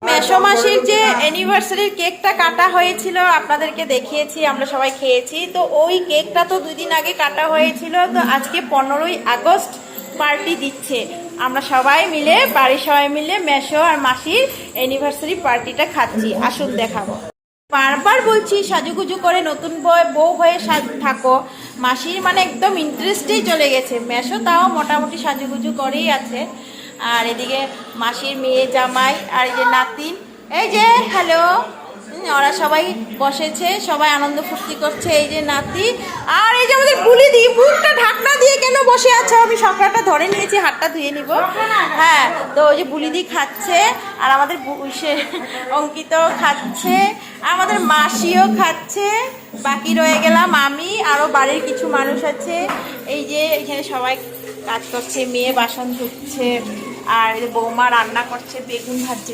মেসো মাসির যে অ্যানিভার্সারির কেকটা কাটা হয়েছিল আপনাদেরকে দেখিয়েছি, আমরা সবাই খেয়েছি। তো ওই কেকটা তো 2 দিন আগে কাটা হয়েছিল, তো আজকে 15ই আগস্ট পার্টি দিচ্ছে। আমরা সবাই মিলে, বাড়ির সবাই মিলে মেসো আর মাসির অ্যানিভার্সারি পার্টিটা খাচ্ছি। আসুন দেখাবো। বারবার বলছি সাজুগুজু করে নতুন বউ হয়ে থাকো। মাসির মানে একদম ইন্টারেস্টেই চলে গেছে। মেসো তাও মোটামুটি সাজুগুজু করেই আছে। আর এদিকে মাসির মেয়ে জামাই আর এই যে নাতিন, এই যে হ্যালো, ওরা সবাই বসেছে, সবাই আনন্দ ফুর্তি করছে। এই যে নাতি আর এই যে আমাদের বুলিদি, মুখটা ঢাকনা দিয়ে কেন বসে আছে? আমি সকালটা ধরে নিয়েছি, হাতটা ধুয়ে নিব। হ্যাঁ, তো ওই যে বুলিদি খাচ্ছে আর আমাদের অঙ্কিতও খাচ্ছে, আমাদের মাসিও খাচ্ছে। বাকি রয়ে গেলাম আমি, আরও বাড়ির কিছু মানুষ আছে। এই যে এখানে সবাই কাজ করছে, মেয়ে বাসন ধুচ্ছে আর বৌমা রান্না করছে, বেগুন ভাজছে।